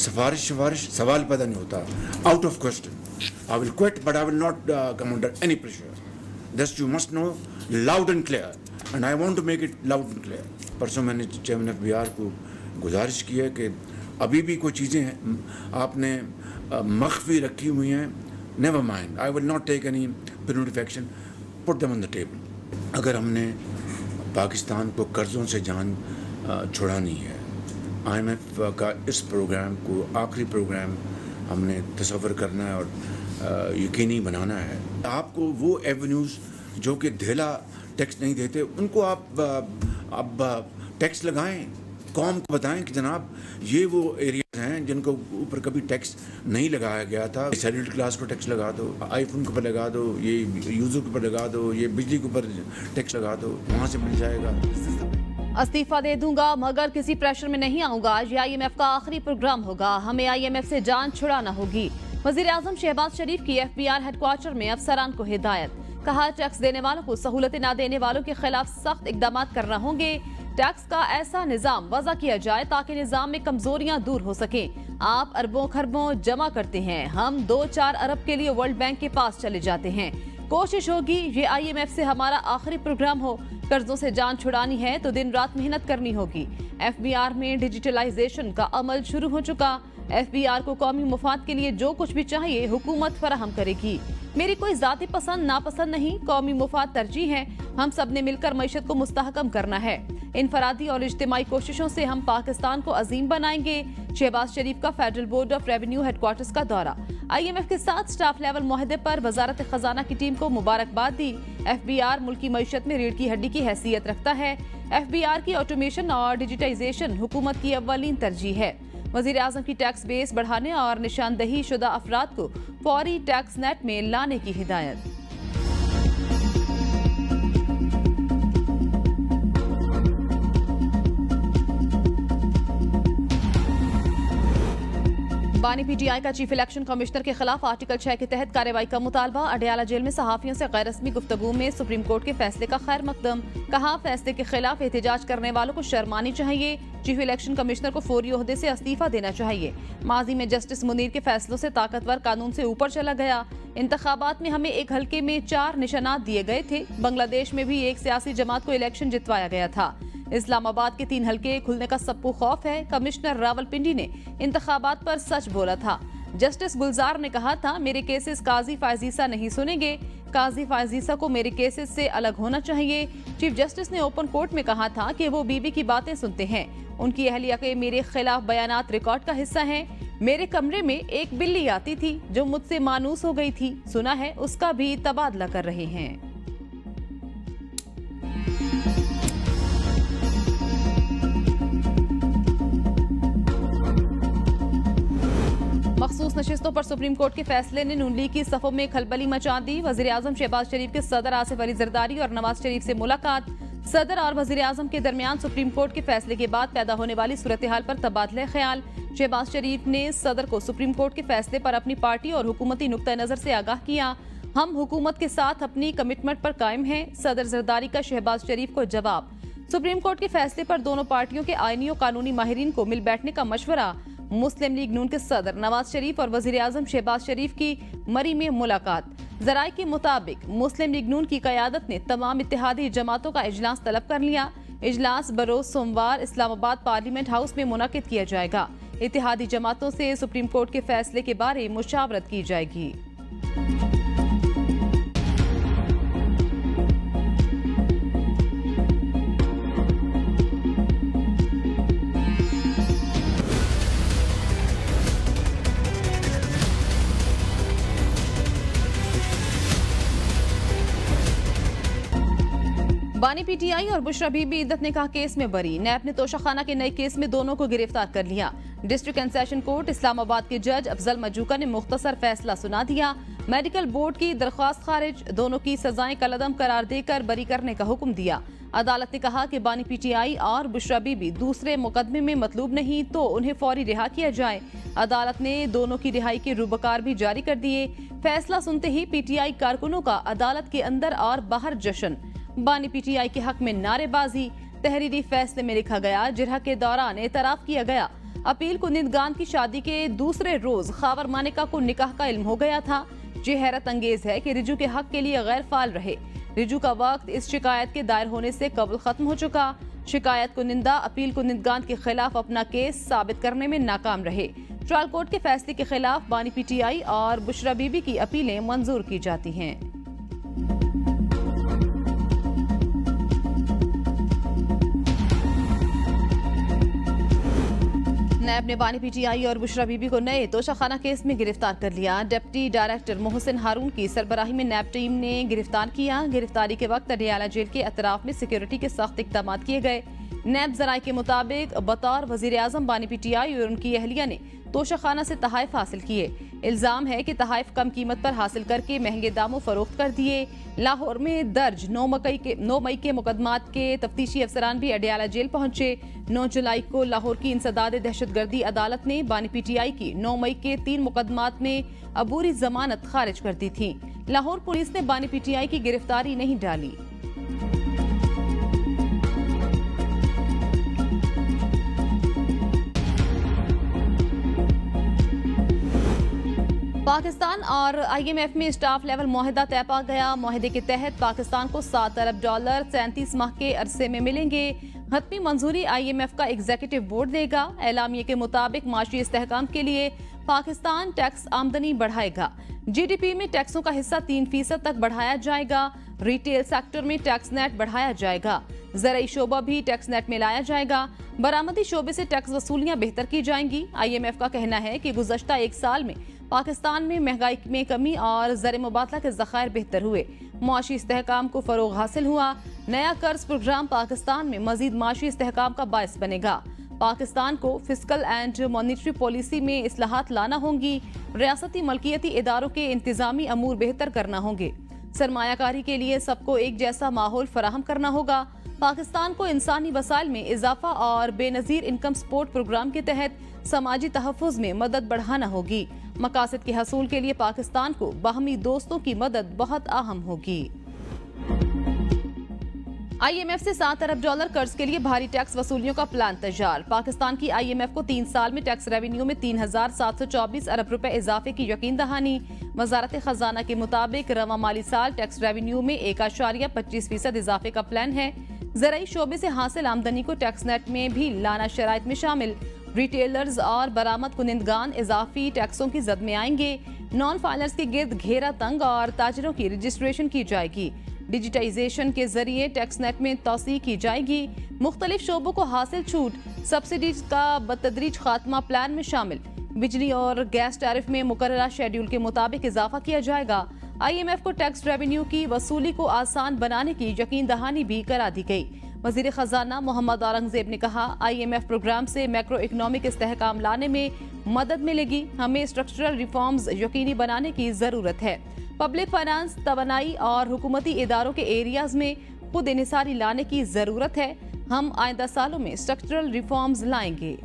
सिफारिश सवाल पैदा नहीं होता, out of question. I will quit but I will not come under any pressure. This you must know loud and clear, and I want to make it loud and clear. परसों मैंने chairman FBR को गुजारिश की है कि अभी भी कोई चीज़ें हैं आपने मख्फी रखी हुई हैं, never mind, I will not take any preventive action, put them on the table. अगर हमने पाकिस्तान को कर्ज़ों से जान छुड़ानी है, IMF का इस प्रोग्राम को आखिरी प्रोग्राम हमने तसव्वुर करना है और यकीनी बनाना है। आपको वो एवेन्यूज़ जो कि धेला टैक्स नहीं देते, उनको आप टैक्स लगाएं, कौम को बताएं कि जनाब ये वो एरियाज हैं जिनको ऊपर कभी टैक्स नहीं लगाया गया था। शेड्यूल्ड क्लास को टैक्स लगा दो, आईफोन के ऊपर लगा दो, ये यूज़र के ऊपर लगा दो, ये बिजली के ऊपर टैक्स लगा दो, वहाँ से मिल जाएगा। इस्तीफा दे दूंगा मगर किसी प्रेशर में नहीं आऊंगा। ये IMF का आखिरी प्रोग्राम होगा, हमें IMF से जान छुड़ाना होगी। वजीर आजम शहबाज शरीफ की FBR हेडक्वार्टर में अफसरान को हिदायत। कहा टैक्स देने वालों को सहूलतें न देने वालों के खिलाफ सख्त इकदाम करना होंगे। टैक्स का ऐसा निजाम वज़ा किया जाए ताकि निजाम में कमजोरियां दूर हो सकें। आप अरबों खरबों जमा करते हैं, हम 2-4 अरब के लिए वर्ल्ड बैंक के पास चले जाते हैं। कोशिश होगी ये IMF से हमारा आखिरी प्रोग्राम हो। कर्जों से जान छुड़ानी है तो दिन रात मेहनत करनी होगी। FBR में डिजिटलाइजेशन का अमल शुरू हो चुका। FBR को कौमी मुफाद के लिए जो कुछ भी चाहिए हुकूमत फराहम करेगी। मेरी कोई जाती पसंद नापसंद नहीं, कौमी मुफाद तरजीह है। हम सब ने मिलकर मईशत को मुस्तहकम करना है। इनफरादी और इज्तिमाई कोशिशों से हम पाकिस्तान को अजीम बनाएंगे। शहबाज शरीफ का federal board of revenue headquarters का दौरा। IMF के साथ स्टाफ लेवल मुआहदे पर वजारत खजाना की टीम को मुबारकबाद दी। FBR मुल्की मईशत में रीढ़ की हड्डी की हैसियत रखता है। FBR की ऑटोमेशन और डिजिटाइजेशन हुकूमत की अव्वलीन तरजीह है। वजीर आजम की टैक्स बेस बढ़ाने और निशानदही शुदा अफराद को फौरी टैक्स नेट में लाने की हिदायत। बानी PTI का चीफ इलेक्शन कमिश्नर के खिलाफ आर्टिकल 6 के तहत कार्रवाई का मुतालबा। अडयाला जेल में सहाफियों से गैर रस्मी गुफ्तगू में सुप्रीम कोर्ट के फैसले का खैर मकदम। कहा फैसले के खिलाफ एहतजाज करने वालों को शर्म आनी चाहिए। चीफ इलेक्शन कमिश्नर को फौरी ओहदे से इस्तीफा देना चाहिए। माजी में जस्टिस मुनीर के फैसलों से ताकतवर कानून से ऊपर चला गया। इंतखाबात में हमें एक हल्के में 4 निशानात दिए गए थे। बांग्लादेश में भी एक सियासी जमात को इलेक्शन जितवाया गया था। इस्लामाबाद के 3 हल्के खुलने का सबको खौफ है। कमिश्नर रावलपिंडी ने इंतखाबात पर सच बोला था। जस्टिस गुलजार ने कहा था मेरे केसेस काजी फायजीसा नहीं सुनेंगे, काजी फायजीसा को मेरे केसेस से अलग होना चाहिए। चीफ जस्टिस ने ओपन कोर्ट में कहा था कि वो बीबी की बातें सुनते हैं, उनकी अहलिया के मेरे खिलाफ बयानात रिकॉर्ड का हिस्सा हैं। मेरे कमरे में एक बिल्ली आती थी जो मुझसे मानूस हो गई थी, सुना है उसका भी तबादला कर रहे हैं। मखसूस नशिस्तों पर सुप्रीम कोर्ट के फैसले ने नून लीग की सफों में खलबली मचा दी। वजीर आजम शहबाज शरीफ के सदर आसिफ अली जरदारी और नवाज शरीफ से मुलाकात। सदर और वजीर आजम के दरमियान सुप्रीम कोर्ट के फैसले के बाद पैदा होने वाली सूरत हाल पर तबादला ख्याल। शहबाज शरीफ ने सदर को सुप्रीम कोर्ट के फैसले पर अपनी पार्टी और हुकूमती नुक्ता नजर से आगाह किया। हम हुकूमत के साथ अपनी कमिटमेंट पर कायम हैं। सदर जरदारी का शहबाज शरीफ को जवाब। सुप्रीम कोर्ट के फैसले पर दोनों पार्टियों के आईनी और कानूनी माहिरीन को मिल बैठने का मशवरा। मुस्लिम लीग नून के सदर नवाज शरीफ और वजीर आजम शहबाज शरीफ की मरी में मुलाकात। जराये के मुताबिक मुस्लिम लीग नून की कयादत ने तमाम इत्तेहादी जमातों का इजलास तलब कर लिया। इजलास बरोज सोमवार इस्लामाबाद पार्लियामेंट हाउस में मुनाकिद किया जाएगा। इत्तेहादी जमातों से सुप्रीम कोर्ट के फैसले के बारे मुशावरत की जाएगी। बानी PTI और बुशरा बीबी इद्दत निकाह केस में बरी। नैब ने तोशाखाना के नए केस में दोनों को गिरफ्तार कर लिया। District and session court Islamabad के जज अफजल मजूका ने मुख्तसर फैसला सुना दिया। मेडिकल बोर्ड की दरख्वास्त खारिज, दोनों की सजाएं कलअदम करार देकर बरी करने का हुक्म दिया। अदालत ने कहा कि बानी PTI और बुशरा बीबी दूसरे मुकदमे में मतलूब नहीं तो उन्हें फौरी रिहा किया जाए। अदालत ने दोनों की रिहाई के रूबकार भी जारी कर दिए। फैसला सुनते ही PTI कारकुनों का अदालत के अंदर और बाहर जश्न। बानी PTI के हक में नारेबाजी। तहरीरी फैसले में लिखा गया जिरह के दौरान एतराफ किया गया अपील कुनिंदगान की शादी के दूसरे रोज खावर मानिका को निकाह का इल्म हो गया था। ये हैरत अंगेज है कि रिजू के हक के लिए गैर फाल रहे। रिजू का वक्त इस शिकायत के दायर होने से कबल खत्म हो चुका। शिकायत कुनिंदा अपील कुनिंदगान के खिलाफ अपना केस साबित करने में नाकाम रहे। ट्रायल कोर्ट के फैसले के खिलाफ बानी पीटीआई और बुशरा बीबी की अपीलें मंजूर की जाती हैं। नैब ने बानी पीटीआई और बुशरा बीबी को नए तोशाखाना केस में गिरफ्तार कर लिया। डिप्टी डायरेक्टर मोहसिन हारून की सरबराही में नैब टीम ने गिरफ्तार किया। गिरफ्तारी के वक्त अडियाला जेल के अतराफ में सिक्योरिटी के सख्त इकदाम किए गए। नैब जराये के मुताबिक बतौर वजीर आजम बानी पीटीआई और उनकी अहलिया ने तोशाखाना से तहाइफ हासिल किए। इल्जाम है कि तहाइफ कम कीमत पर हासिल करके महंगे दामों फरोख्त कर दिए। लाहौर में दर्ज 9 मई के मुकदमात के तफ्तीशी अफसरान भी अडियाला जेल पहुंचे। 9 जुलाई को लाहौर की इंसदाद दहशतगर्दी अदालत ने बानी पीटीआई की 9 मई के 3 मुकदमात में अबूरी जमानत खारिज कर दी थी। लाहौर पुलिस ने बानी पीटीआई की गिरफ्तारी नहीं डाली। पाकिस्तान और आईएमएफ में स्टाफ लेवल मुआहिदा तय पा गया। मुआहिदे के तहत पाकिस्तान को $7 अरब 37 माह के अरसे में मिलेंगे। हतमी मंजूरी आईएमएफ का एग्जीक्यूटिव बोर्ड देगा। एलामिये के मुताबिक माशी इस्तेहकाम के लिए पाकिस्तान टैक्स आमदनी बढ़ाएगा। जीडीपी में टैक्सों का हिस्सा 3% तक बढ़ाया जाएगा। रिटेल सेक्टर में टैक्स नेट बढ़ाया जाएगा। ज़राई शोबा भी टैक्स नेट में लाया जाएगा। बरामदी शोबे से टैक्स वसूलियां बेहतर की जाएंगी। आईएमएफ का कहना है कि गुज़श्ता 1 साल में पाकिस्तान में महंगाई में कमी और ज़र मुबादला के ज़खायर बेहतर हुए। मुआशी इस्तेहकाम को फरोग हासिल हुआ। नया कर्ज प्रोग्राम पाकिस्तान में मजीद माशी इस्तेहकाम का बायस बनेगा। पाकिस्तान को फिस्कल एंड मॉनिटरी पॉलिसी में इस्लाहात लाना होंगी। रियासती मलकियती इदारों के इंतजामी अमूर बेहतर करना होंगे। सरमायाकारी के लिए सबको एक जैसा माहौल फराहम करना होगा। पाकिस्तान को इंसानी वसाइल में इजाफा और बेनजीर इनकम सपोर्ट प्रोग्राम के तहत समाजी तहफ़्फ़ुज़ में मदद बढ़ाना होगी। मकासद के हसूल के लिए पाकिस्तान को बाहमी दोस्तों की मदद बहुत अहम होगी। आईएमएफ से $7 अरब कर्ज के लिए भारी टैक्स वसूलियों का प्लान तैयार। पाकिस्तान की आईएमएफ को 3 साल में टैक्स रेवेन्यू में 3,724 अरब रुपए इजाफे की यकीन दहानी। वजारत खजाना के मुताबिक रवा माली साल टैक्स रेवेन्यू में 1.25% इजाफे का प्लान है। ज़राई शोबे से हासिल आमदनी को टैक्स नेट में भी लाना शराइत में शामिल। रिटेलर्स और बरामद कुनिंदगान इजाफी टैक्सों की जद में आएंगे। नॉन फाइलर्स के गिर्द घेरा तंग और ताजरों की रजिस्ट्रेशन की जाएगी। डिजिटाइजेशन के जरिए टैक्स नेट में तौसी की जाएगी। मुख्तलिफ शोबों को हासिल छूट सब्सिडीज का बतदरीज खात्मा प्लान में शामिल। बिजली और गैस टैरिफ में मुकर्ररा शेड्यूल के मुताबिक इजाफा किया जाएगा। आईएमएफ को टैक्स रेवेन्यू की वसूली को आसान बनाने की यकीन दहानी भी करा दी गई। वजीर खजाना मोहम्मद औरंगजेब ने कहा, आईएमएफ प्रोग्राम से मैक्रो इकोनॉमिक इस्तेहकाम लाने में मदद मिलेगी। हमें स्ट्रक्चरल रिफॉर्म्स यकीनी बनाने की जरूरत है। पब्लिक फाइनेंस, तवानाई और हुकूमती इदारों के एरियाज में खुद इन्हिसारी लाने की जरूरत है। हम आइंदा सालों में स्ट्रक्चरल रिफॉर्म्स लाएंगे।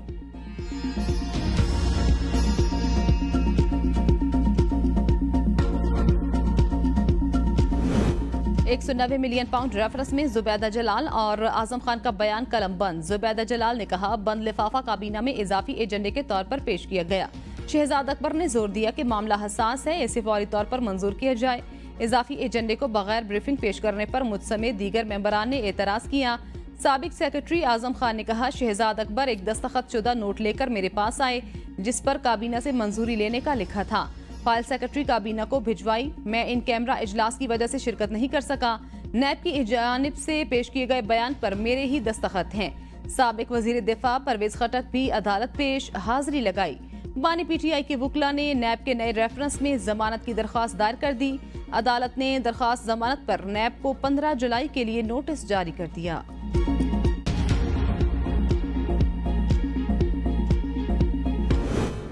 190 मिलियन पाउंड रेफरेंस में जुबैदा जलाल और आजम खान का बयान कलम बंद। जुबैदा जलाल ने कहा, बंद लिफाफा काबीना में इजाफी एजेंडे के तौर पर पेश किया गया। शहजाद अकबर ने जोर दिया कि मामला हसास है, इसे फौरी तौर पर मंजूर किया जाए। इजाफी एजेंडे को बगैर ब्रीफिंग पेश करने पर मुझ समेत दीगर मेंबरान ने एतराज किया। साबिक सेक्रेटरी आजम खान ने कहा, शहजाद अकबर एक दस्तखत शुदा नोट लेकर मेरे पास आए जिस पर काबीना से मंजूरी लेने का लिखा था। फाइल सेक्रेटरी काबीना को भिजवाई। मैं इन कैमरा इजलास की वजह से शिरकत नहीं कर सका। नैब की जानिब से पेश किए गए बयान पर मेरे ही दस्तखत हैं। साबिक वजीर दिफा परवेज खटक भी अदालत पेश हाजिरी लगाई। बानी पीटीआई के वकला ने नैब के नए रेफरेंस में जमानत की दरख्वास्त दायर कर दी। अदालत ने दरख्वास्त जमानत पर नैब को 15 जुलाई के लिए नोटिस जारी कर दिया।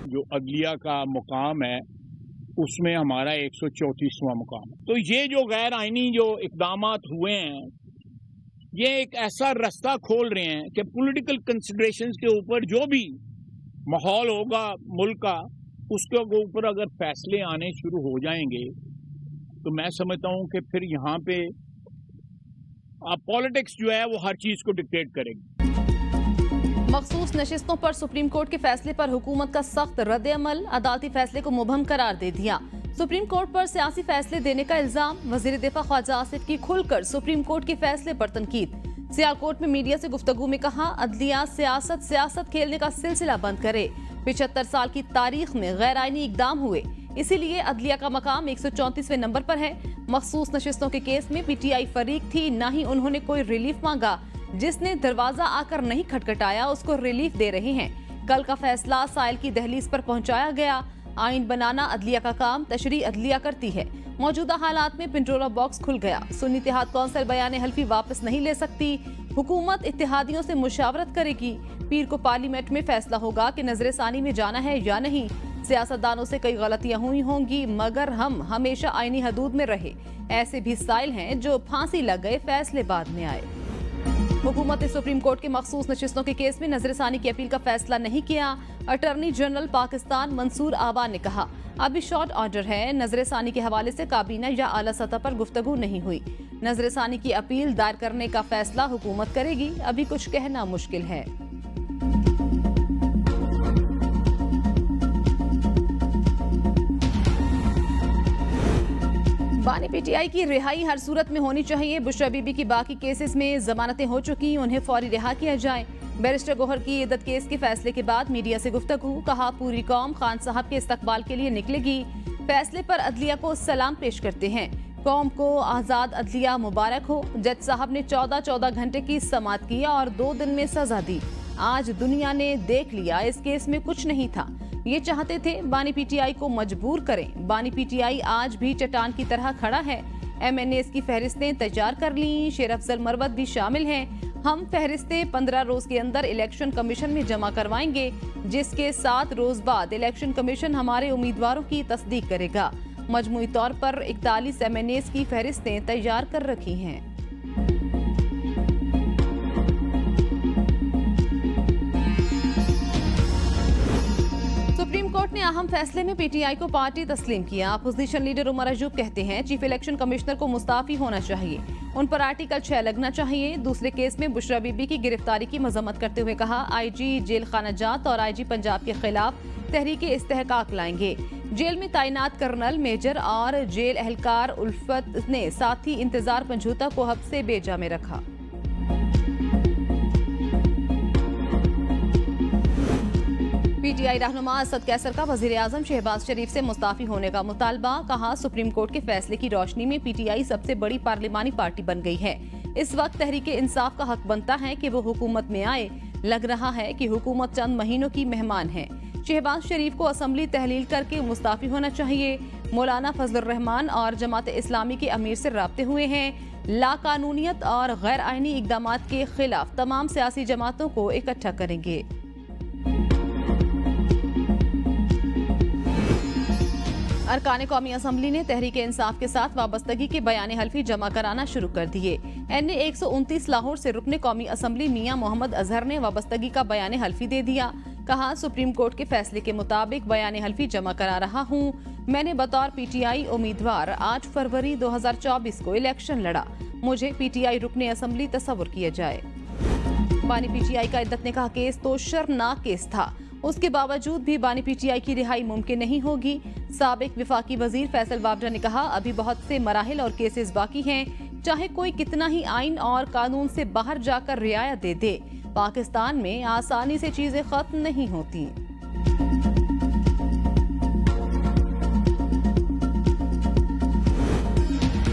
जो अदलिया का मुकाम है उसमें हमारा 134वां मुकाम है। तो ये जो गैर आईनी जो इकदामात हुए हैं, ये एक ऐसा रास्ता खोल रहे हैं कि पॉलिटिकल कंसिडरेशंस के ऊपर जो भी माहौल होगा मुल्क का, उसके ऊपर अगर फैसले आने शुरू हो जाएंगे तो मैं समझता हूं कि फिर यहाँ पे पॉलिटिक्स जो है वो हर चीज को डिक्टेट करेगी। मखसूस नशिस्तों पर सुप्रीम कोर्ट के फैसले पर हुकूमत का सख्त रद्द-ए-अमल, अदालती फैसले को मुबहम करार दे दिया। सुप्रीम कोर्ट पर सियासी फैसले देने का इल्जाम, वजीर दिफा ख्वाजा आसिफ की खुलकर सुप्रीम कोर्ट के फैसले पर तनकीद। सियालकोट में मीडिया से गुफ्तगू में कहा, अदलिया सियासत खेलने का सिलसिला बंद करे। 75 साल की तारीख में गैर आईनी इकदाम हुए, इसीलिए अदलिया का मकाम 134वें नंबर पर है। मखसूस नशिस्तों के केस में पीटीआई फरीक थी, न ही उन्होंने कोई रिलीफ मांगा। जिसने दरवाजा आकर नहीं खटखटाया उसको रिलीफ दे रहे हैं। कल का फैसला साइल की दहलीज पर पहुंचाया गया। आइन बनाना अदलिया का काम, तशरी अदलिया करती है। मौजूदा हालात में पिंजोरा बॉक्स खुल गया। सुन्नी इत्तेहाद कौंसिल बयान हल्फी वापस नहीं ले सकती। हुकूमत इत्तेहादियों से मुशावरत करेगी। पीर को पार्लियामेंट में फैसला होगा कि नजरसानी में जाना है या नहीं। सियासतदानों से कई गलतियां हुई होंगी, मगर हम हमेशा आईनी हदूद में रहे। ऐसे भी साइल हैं जो फांसी लग गए, फैसले बाद में आए। हुकूमत ने सुप्रीम कोर्ट के मखसूस नशिस्तों के केस में नजरसानी की अपील का फैसला नहीं किया। अटॉर्नी जनरल पाकिस्तान मंसूर आबा ने कहा, अभी शॉर्ट ऑर्डर है। नजरसानी के हवाले से काबीना या आला सतह पर गुफ्तगू नहीं हुई। नजरसानी की अपील दायर करने का फैसला हुकूमत करेगी। अभी कुछ कहना मुश्किल है। बानी पीटीआई की रिहाई हर सूरत में होनी चाहिए। बुशरा बीबी की बाकी केसेस में जमानतें हो चुकी, उन्हें फौरी रिहा किया जाए। बैरिस्टर गोहर की इद्दत केस के फैसले के बाद मीडिया से गुफ्तगू, कहा पूरी कौम खान साहब के इस्तकबाल के लिए निकलेगी। फैसले पर अदलिया को सलाम पेश करते हैं। कौम को आजाद अदलिया मुबारक हो। जज साहब ने 14 घंटे की समाअत की और 2 दिन में सजा दी। आज दुनिया ने देख लिया इस केस में कुछ नहीं था। ये चाहते थे बानी पीटीआई को मजबूर करें। बानी पीटीआई आज भी चट्टान की तरह खड़ा है। एमएनएस की फहरिस्तें तैयार कर ली, शेर अफजल मरवत भी शामिल हैं। हम फहरिस्तें 15 रोज के अंदर इलेक्शन कमीशन में जमा करवाएंगे, जिसके 7 रोज बाद इलेक्शन कमीशन हमारे उम्मीदवारों की तस्दीक करेगा। मजमूई तौर पर 41 एमएनएस की फहरिस्तें तैयार कर रखी हैं। सुप्रीम कोर्ट ने अहम फैसले में पीटीआई को पार्टी तस्लीम किया। अपोजिशन लीडर उमर अयूब कहते हैं, चीफ इलेक्शन कमिश्नर को मुस्ताफी होना चाहिए। उन पर आर्टिकल 6 लगना चाहिए। दूसरे केस में बुशरा बीबी की गिरफ्तारी की मजम्मत करते हुए कहा, आईजी जेल खाना जात और आईजी पंजाब के खिलाफ तहरीक इस्तेहकाक लाएंगे। जेल में तैनात कर्नल, मेजर और जेल एहलकार उल्फत ने साथी इंतजार पंझूता को हब्स से बेजा में रखा। पीटीआई रहनुमा असद कैसर का वजीर आजम शहबाज शरीफ से मुस्ताफी होने का मुतालबा, कहा सुप्रीम कोर्ट के फैसले की रोशनी में पीटीआई सबसे बड़ी पार्लिमानी पार्टी बन गई है। इस वक्त तहरीक इंसाफ का हक बनता है कि वो हुकूमत में आए। लग रहा है कि हुकूमत चंद महीनों की मेहमान है। शहबाज शरीफ को असम्बली तहलील करके मुस्ताफी होना चाहिए। मौलाना फजलुर रहमान और जमात इस्लामी के अमीर से राब्ते हुए हैं। लाकानूनियत और गैर आईनी इकदाम के खिलाफ तमाम सियासी जमातों को इकट्ठा करेंगे। अरकान कौमी असम्बली ने तहरीक इंसाफ के साथ वाबस्तगी के बयान हल्फी जमा कराना शुरू कर दिए। एनए 129 लाहौर से रुकने कौमी असम्बली मियां मोहम्मद अजहर ने वाबस्तगी का बयान हल्फी दे दिया। कहा, सुप्रीम कोर्ट के फैसले के मुताबिक बयान हल्फी जमा करा रहा हूँ। मैंने बतौर पीटीआई उम्मीदवार 8 फरवरी 2024 को इलेक्शन लड़ा। मुझे पीटीआई रुकने असम्बली तस्वुर किया जाए। बानी पीटीआई का इद्दत ने कहा, केस तो शर्मनाक केस था, उसके बावजूद भी बानी पीटीआई की रिहाई मुमकिन नहीं होगी। साबिक विफाकी वजीर फैसल वाबडा ने कहा, अभी बहुत से मराहिल और केसेस बाकी हैं। चाहे कोई कितना ही आइन और कानून से बाहर जाकर रियायत दे दे, पाकिस्तान में आसानी से चीजें खत्म नहीं होती।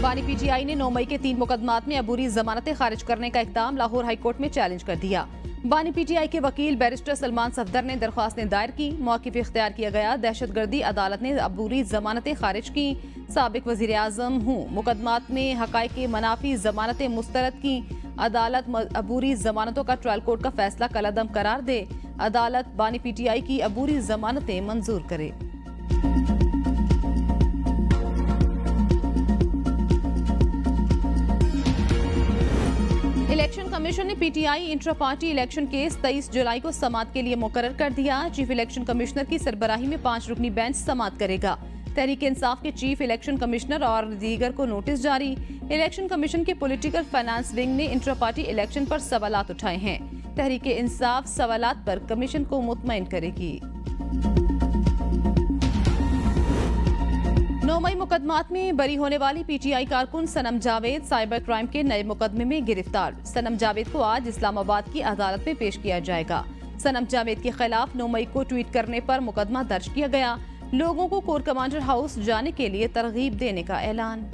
बानी पीटीआई ने 9 मई के 3 मुकदमात में अबूरी जमानतें खारिज करने का इक़दाम लाहौर हाई कोर्ट में चैलेंज कर दिया। बानी पीटीआई के वकील बैरिस्टर सलमान सफदर ने दरख्वास्तें दायर की। मौक़िफ़ इख्तियार किया गया। दहशतगर्दी अदालत ने अबूरी जमानतें खारिज की। साबिक वज़ीर आज़म हूँ मुकदमात में हक़ाइक़ के मनाफी जमानतें मुस्तरद की। अदालत अबूरी जमानतों का ट्रायल कोर्ट का फैसला कलअदम करार दे। अदालत बानी पीटीआई की अबूरी जमानतें मंजूर करे। इलेक्शन कमीशन ने PTI intra party election case 23 जुलाई को समाअत के लिए मुकर्रर कर दिया। चीफ इलेक्शन कमिश्नर की सरबराही में 5 रुकनी बेंच समाअत करेगा। तहरीक इंसाफ के चीफ इलेक्शन कमिश्नर और दीगर को नोटिस जारी। इलेक्शन कमीशन के पॉलिटिकल फाइनेंस विंग ने इंट्रा पार्टी इलेक्शन पर सवालात उठाए हैं। तहरीक इंसाफ सवालात पर कमीशन को मुतमईन करेगी। 9 मई मुकदमात में बरी होने वाली पीटीआई कारकुन सनम जावेद साइबर क्राइम के नए मुकदमे में गिरफ्तार। सनम जावेद को आज इस्लामाबाद की अदालत में पेश किया जाएगा। सनम जावेद के खिलाफ 9 मई को ट्वीट करने पर मुकदमा दर्ज किया गया। लोगों को कोर कमांडर हाउस जाने के लिए तरगीब देने का ऐलान।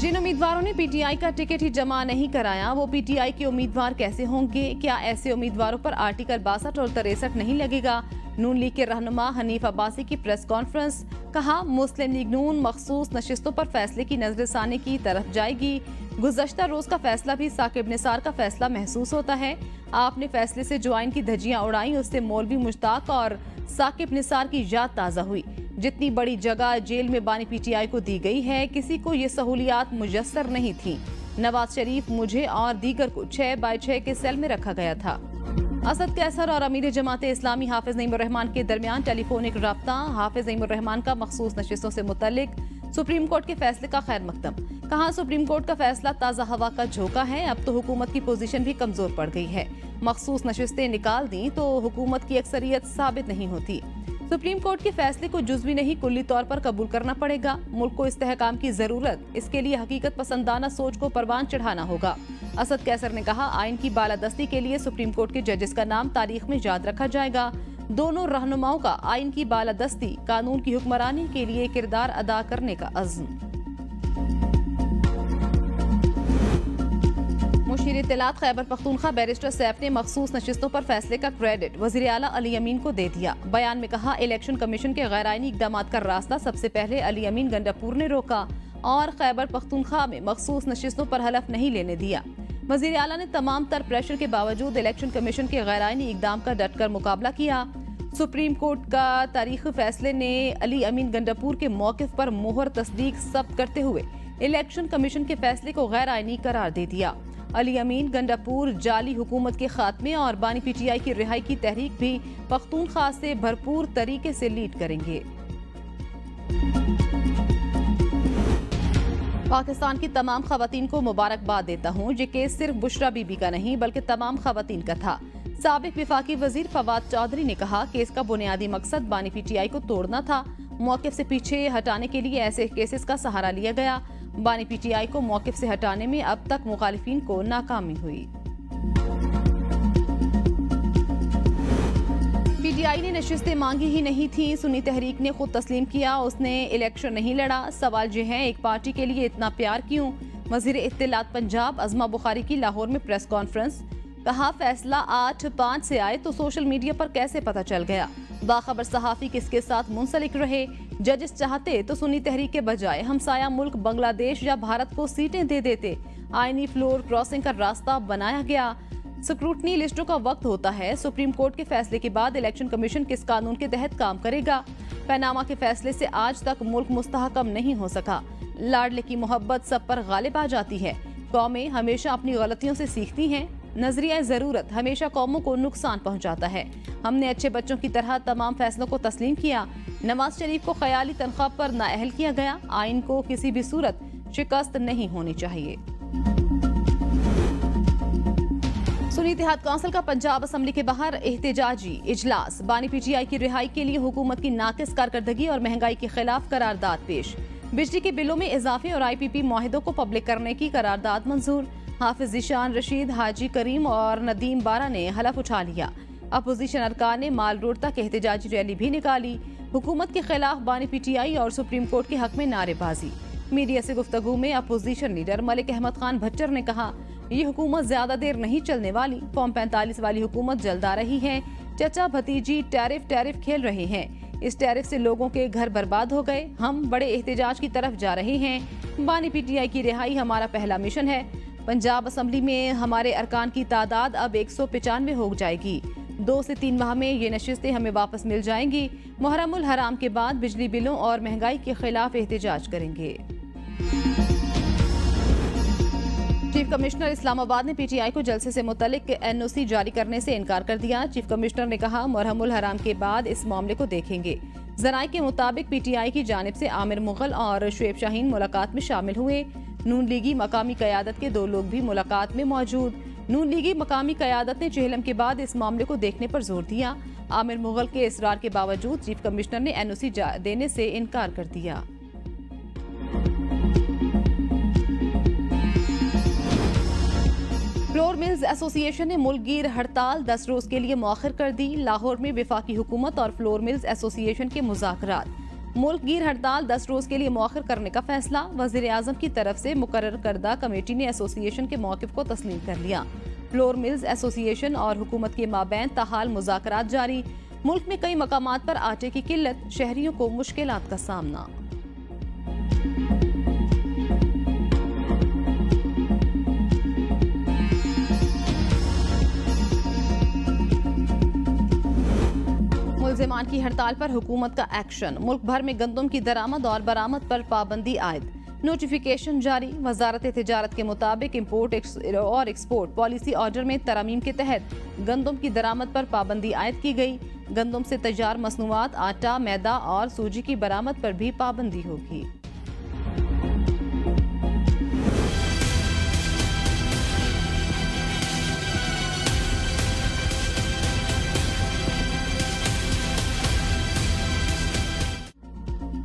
जिन उम्मीदवारों ने पीटीआई का टिकट ही जमा नहीं कराया वो पीटीआई के उम्मीदवार कैसे होंगे? क्या ऐसे उम्मीदवारों पर आर्टिकल 62 और 63 नहीं लगेगा? नून लीग के रहनुमा हनीफ अब्बासी की प्रेस कॉन्फ्रेंस। कहा, मुस्लिम लीग नून मखसूस नशिस्तों पर फैसले की नजरसानी की तरफ जाएगी। गुज़श्ता रोज का फैसला भी साकिब निसार का फैसला महसूस होता है। आपने फैसले से जो आइन की धज्जियां उड़ाई उससे मौलवी मुश्ताक और साकिब निसार की याद ताज़ा हुई। जितनी बड़ी जगह जेल में बानी पीटीआई को दी गई है, किसी को ये सहूलियात मुयस्सर नहीं थी। नवाज शरीफ, मुझे और दीगर को 6x6 के सेल में रखा गया था। असद कैसर और अमीर जमात इस्लामी हाफिज नईमुर रहमान के दरमियान टेलीफोनिक राब्ता। हाफिज नईमुर रहमान का मखसूस नशिस्तों से मुतल्लिक सुप्रीम कोर्ट के फैसले का खैर मकदम। कहा, सुप्रीम कोर्ट का फैसला ताज़ा हवा का झोंका है। अब तो हुकूमत की पोजीशन भी कमजोर पड़ गई है। मखसूस नशिस्तें निकाल दी तो हुकूमत की अक्सरियत साबित नहीं होती। सुप्रीम कोर्ट के फैसले को जुज़वी नहीं कुल्ली तौर पर कबूल करना पड़ेगा। मुल्क को इस्तेहकाम की जरूरत, इसके लिए हकीकत पसंदाना सोच को परवान चढ़ाना होगा। असद कैसर ने कहा, आइन की बालादस्ती के लिए सुप्रीम कोर्ट के जजेस का नाम तारीख में याद रखा जाएगा। दोनों रहनुमाओं का आइन की बालादस्ती, कानून की हुक्मरानी के लिए किरदार अदा करने का अज़्म। मुशीर इत्तलात खैबर पख्तूनख्वा बैरिस्टर सैफ ने मखसूस नशिस्तों पर फैसले का क्रेडिट वज़ीर आला अली अमीन को दे दिया। बयान में कहा, इलेक्शन कमीशन के गैर आईनी इक़दामात का रास्ता सबसे पहले अली अमीन गंडापुर ने रोका और खैबर पख्तूनख्वा में मखसूस नशिस्तों पर हलफ नहीं लेने दिया। वज़ीर आला ने तमाम तर प्रेशर के बावजूद इलेक्शन कमीशन के गैर आईनी इक़दाम का डटकर मुकाबला किया। सुप्रीम कोर्ट का तारीखी फैसले ने अली अमीन गंडापुर के मौक़िफ़ पर मोहर तस्दीक सब करते हुए इलेक्शन कमीशन के फैसले को गैर आईनी करार दे दिया। अली अमीन गंडापुर जाली हुकूमत के खात्मे और बानी पीटीआई की रिहाई की तहरीक भी पख्तूनख्वा से भरपूर तरीके से लीड करेंगे। पाकिस्तान की तमाम खवातीन को मुबारकबाद देता हूँ। ये केस सिर्फ बुशरा बीबी का नहीं बल्कि तमाम खवातीन का था। साबिक विफाकी वजीर फवाद चौधरी ने कहा, केस का बुनियादी मकसद बानी पीटीआई को तोड़ना था। मौक़िफ़ से पीछे हटाने के लिए ऐसे केसेस का सहारा लिया गया। बानी पीटीआई को मौक़िफ़ से हटाने में अब तक मुखालिफिन को नाकामी हुई। पीटीआई ने नशिस्तें मांगी ही नहीं थी। सुन्नी तहरीक ने खुद तस्लीम किया उसने इलेक्शन नहीं लड़ा। सवाल ये है, एक पार्टी के लिए इतना प्यार क्यों? वज़ीर इत्तलात पंजाब अज़मा बुखारी की लाहौर में प्रेस कॉन्फ्रेंस। कहा, फैसला 8/5 से आए तो सोशल मीडिया पर कैसे पता चल गया? बाखबर सहाफ़ी किसके साथ मुंसलिक रहे? जजेस चाहते तो सुन्नी तहरीक के बजाय हमसाया मुल्क बांग्लादेश या भारत को सीटें दे देते। आईनी फ्लोर क्रॉसिंग का रास्ता बनाया गया। स्क्रूटनी लिस्टों का वक्त होता है। सुप्रीम कोर्ट के फैसले के बाद इलेक्शन कमीशन किस कानून के तहत काम करेगा? पैनामा के फैसले से आज तक मुल्क मुस्तहकम नहीं हो सका। लाडले की मोहब्बत सब पर गालिब आ जाती है। कौमें हमेशा अपनी गलतियों से सीखती हैं। नजरिया ज़रूरत हमेशा कौमों को नुकसान पहुंचाता है। हमने अच्छे बच्चों की तरह तमाम फैसलों को तस्लीम किया। नवाज शरीफ को ख्याली तनख्वाह पर नाअहल किया गया। आइन को किसी भी सूरत शिकस्त नहीं होनी चाहिए। सुन्नी इत्तेहाद काउंसिल का पंजाब असम्बली के बाहर एहतजाजी इजलास। बानी पीटीआई की रिहाई के लिए हुकूमत की नाकिस कारकर्दगी और महंगाई के खिलाफ करारदाद पेश। बिजली के बिलों में इजाफे और IPP मुआहिदों को पब्लिक करने की करारदाद मंजूर। हाफिज ज़ीशान रशीद, हाजी करीम और नदीम बारा ने हलफ उठा लिया। अपोजिशन अरकान ने माल रोड तक एहतजाजी रैली भी निकाली। हुकूमत के खिलाफ बानी पीटीआई और सुप्रीम कोर्ट के हक में नारेबाजी। मीडिया से गुफ्तगू में अपोजिशन लीडर मलिक अहमद खान भट्टर ने कहा, ये हुकूमत ज्यादा देर नहीं चलने वाली। फॉर्म 45 वाली हुकूमत जल्द आ रही है। चचा भतीजी टैरिफ खेल रहे हैं। इस टैरिफ से लोगों के घर बर्बाद हो गए। हम बड़े एहतजाज की तरफ जा रहे हैं। बानी पीटीआई की रिहाई हमारा पहला मिशन है। पंजाब असम्बली में हमारे अरकान की तादाद अब 195 हो जाएगी। 2 से 3 माह में ये नशिस्तें हमें वापस मिल जाएंगी। मुहर्रमुल हराम के बाद बिजली बिलों और महंगाई के खिलाफ एहतजाज करेंगे। चीफ कमिश्नर इस्लामाबाद ने पीटीआई को जलसे से मुतल्लिक NOC जारी करने से इनकार कर दिया। चीफ कमिश्नर ने कहा, मुहर्रमुल हराम के बाद इस मामले को देखेंगे। जराये के मुताबिक पीटीआई की जानिब से आमिर मुगल और शुएब शाहीन मुलाकात में शामिल हुए। नून लीगी मकामी क़यादत के 2 लोग भी मुलाकात में मौजूद। नून लीगी मकामी क़यादत ने चेहलम के बाद इस मामले को देखने पर जोर दिया। आमिर मुगल के इसरार के बावजूद चीफ कमिश्नर ने एनओसी देने से इनकार कर दिया। फ्लोर मिल्स एसोसिएशन ने मुल्कगीर हड़ताल 10 रोज के लिए मौखर कर दी। लाहौर में वफाकी हुकूमत और फ्लोर मिल्स एसोसिएशन के मुज़ाकरात। मुल्कगीर हड़ताल 10 रोज के लिए मौखर करने का फैसला। वज़ीर आज़म की तरफ से मुकर्रर करदा कमेटी ने एसोसिएशन के मौक़िफ़ को तस्लीम कर लिया। फ्लोर मिल्स एसोसिएशन और हुकूमत के माबैन ताहाल मुज़ाकरात जारी। मुल्क में कई मकामात पर आटे की किल्लत, शहरियों को मुश्किलात का सामना। मुल्ज़िमान की हड़ताल पर हुकूमत का एक्शन। मुल्क भर में गंदम की दरामद और बरामद पर पाबंदी आयद। नोटिफिकेशन जारी। वजारत तिजारत के मुताबिक इम्पोर्ट और एक्सपोर्ट पॉलिसी ऑर्डर में तरमीम के तहत गंदम की दरामद पर पाबंदी आयद की गई। गंदम से तैयार मसनूआत, आटा, मैदा और सूजी की बरामद पर भी पाबंदी होगी।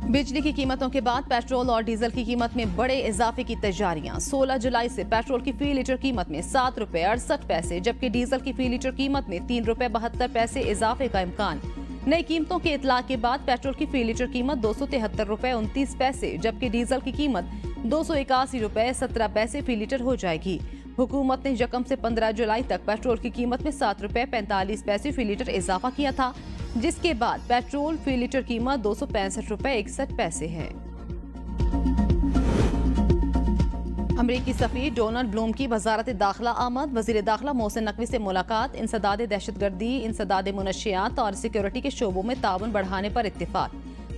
बिजली की कीमतों के बाद पेट्रोल और डीजल की कीमत में बड़े इजाफे की तैयारियां। 16 जुलाई से पेट्रोल की फी लीटर कीमत में 7 रुपए 68 पैसे, जबकि डीजल की फी लीटर कीमत में 3 रुपए 72 पैसे इजाफे का इम्कान। नई कीमतों के इतला के बाद पेट्रोल की फी लीटर कीमत 273 रुपए 29 पैसे, जबकि डीजल की कीमत 281 रुपए 17 पैसे फी लीटर हो जाएगी। हुकूमत ने यकम से 15 जुलाई तक पेट्रोल की कीमत में 7 रुपए 45 पैसे फी लीटर इजाफा किया था, जिसके बाद पेट्रोल फी लीटर कीमत 265 रुपए 61 पैसे है। अमरीकी सफीर डोनाल्ड ब्लूम की वजारत दाखिला आमद। वजीर दाखिला मोहसिन नकवी से मुलाकात। इंसदाद दहशतगर्दी, इंसदाद मुनशियात और सिक्योरिटी के शोबों में ताउन बढ़ाने पर इत्तेफाक।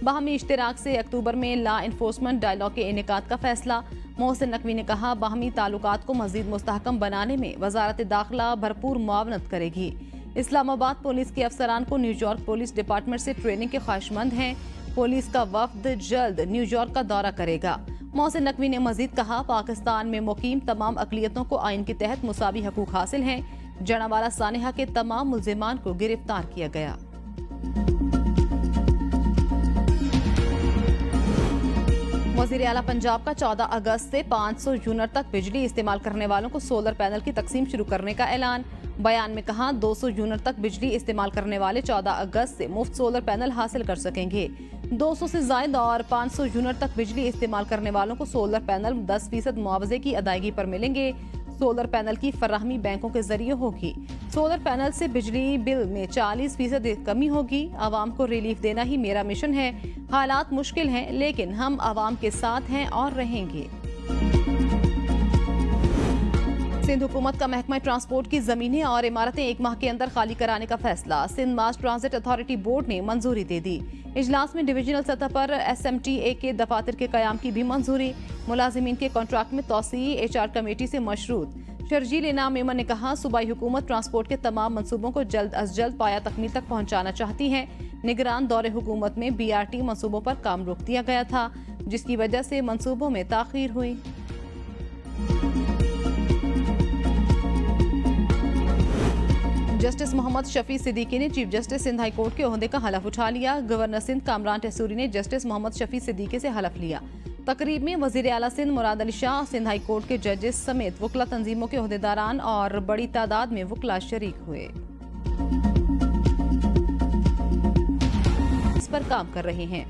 बाहमी इश्तराक से अक्टूबर में लॉ इन्फोर्समेंट डायलॉग के इनेकाद का फैसला। मोहसिन नकवी ने कहा, बाहमी ताल्लुकात को मजीद मुस्तहकम बनाने में वजारत दाखिला भरपूर मुआवनत करेगी। इस्लामाबाद पुलिस के अफसरान को न्यूयॉर्क पुलिस डिपार्टमेंट से ट्रेनिंग के ख्वाहिशमंद हैं। पुलिस का वफ्द जल्द न्यूयॉर्क का दौरा करेगा। मोहसिन नकवी ने मजीद कहा, पाकिस्तान में मुकीम तमाम अकलियतों को आइन के तहत मुसावी हकूक हासिल हैं। जनावाला सानेहा के तमाम मुल्जिमान को गिरफ्तार किया गया। वज़ीर आला पंजाब का 14 अगस्त से 500 यूनिट तक बिजली इस्तेमाल करने वालों को सोलर पैनल की तकसीम शुरू करने का ऐलान। बयान में कहा, 200 यूनिट तक बिजली इस्तेमाल करने वाले 14 अगस्त से मुफ्त सोलर पैनल हासिल कर सकेंगे। 200 से ज्यादा और 500 यूनिट तक बिजली इस्तेमाल करने वालों को सोलर पैनल 10% मुआवजे की अदायगी पर मिलेंगे। सोलर पैनल की फराहमी बैंकों के जरिए होगी। सोलर पैनल से बिजली बिल में 40% कमी होगी। आवाम को रिलीफ देना ही मेरा मिशन है। हालात मुश्किल हैं, लेकिन हम आवाम के साथ हैं और रहेंगे। सिंध हुकूमत का महकमा ट्रांसपोर्ट की जमीनें और इमारतें 1 माह के अंदर खाली कराने का फैसला। Sindh mass transit authority board ने मंजूरी दे दी। इजलास में डिविजनल सतह पर SMTA के दफातर के कयाम की भी मंजूरी। मुलाजिमीन के कॉन्ट्रैक्ट में तौसीई HR कमेटी से मशरूत। शर्जील इनाम मेमन ने कहा, सूबाई हुकूमत ट्रांसपोर्ट के तमाम मंसूबों को जल्द अज जल्द पाया तकमील तक पहुँचाना चाहती है। निगरान दौरे हुकूमत में BRT मंसूबों पर काम रोक दिया गया था, जिसकी वजह से मंसूबों में ताखीर हुई। जस्टिस मोहम्मद शफी सिद्दीकी ने chief justice Sindh high court के ओहदे का हलफ उठा लिया। गवर्नर सिंध कामरान टहसूरी ने जस्टिस मोहम्मद शफी सिद्दीकी से हलफ लिया। तकरीब में वजीर आला सिंध मुराद अली शाह, सिंध हाई कोर्ट के जजेस समेत वकला तंजीमों के ओहदेदारान और बड़ी तादाद में वकला शरीक हुए। इस पर काम कर रहे हैं।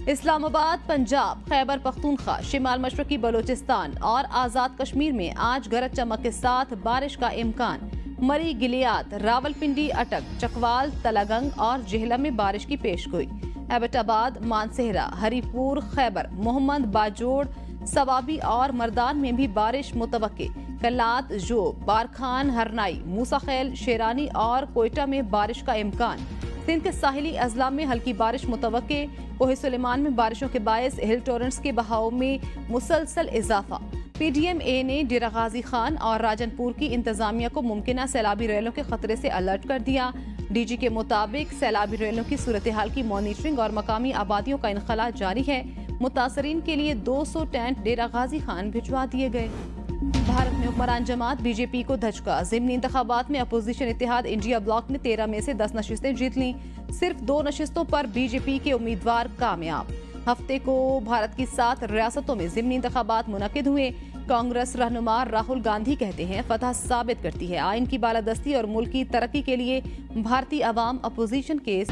इस्लामाबाद, पंजाब, खैबर पख्तूनख्वा, शिमाल मशरकी बलोचिस्तान और आज़ाद कश्मीर में आज गरज चमक के साथ बारिश का इम्कान। मरी, गिलियात, रावलपिंडी, अटक, चकवाल, तलागंग और जेहलम में बारिश की पेशगोई। एबटाबाद, मानसेहरा, हरीपुर, खैबर, मोहम्मद बाजोड़, सवाबी और मर्दान में भी बारिश मुतवक्के। कल्लात, जोब, बारखान, हरनाई, मूसाखेल, शेरानी और कोयटा में बारिश का इम्कान। सिंध के साहिली अजला में हल्की बारिश मुतवक्के। कोहे सुलेमान में बारिशों के बायस हिल टोरेंट्स के बहाव में मुसलसल इजाफा। PDMA ने डेरा गाजी खान और राजनपुर की इंतजामिया को मुमकिना सैलाबी रेलों के खतरे से अलर्ट कर दिया। डीजी के मुताबिक सैलाबी रेलों की सूरत हाल की मॉनिटरिंग और मकामी आबादियों का इनखला जारी है। मुतासरीन के लिए 200 टेंट डेरा गाजी खान भिजवा दिए गए। भारत में हुक्मरान जमात बीजेपी को धचका। ज़िमनी इंतखाबात में अपोजिशन इत्तेहाद इंडिया ब्लॉक ने 13 में से 10 नशिस्तें जीत लीं। सिर्फ 2 नशिस्तों पर बीजेपी के उम्मीदवार कामयाब। हफ्ते को भारत की 7 रियासतों में ज़िमनी इंतखाबात मुनक्किद हुए। कांग्रेस रहनुमा राहुल गांधी कहते हैं फतह साबित करती है आइन की बालादस्ती और मुल्क की तरक्की के लिए भारतीय अवाम अपोजिशन के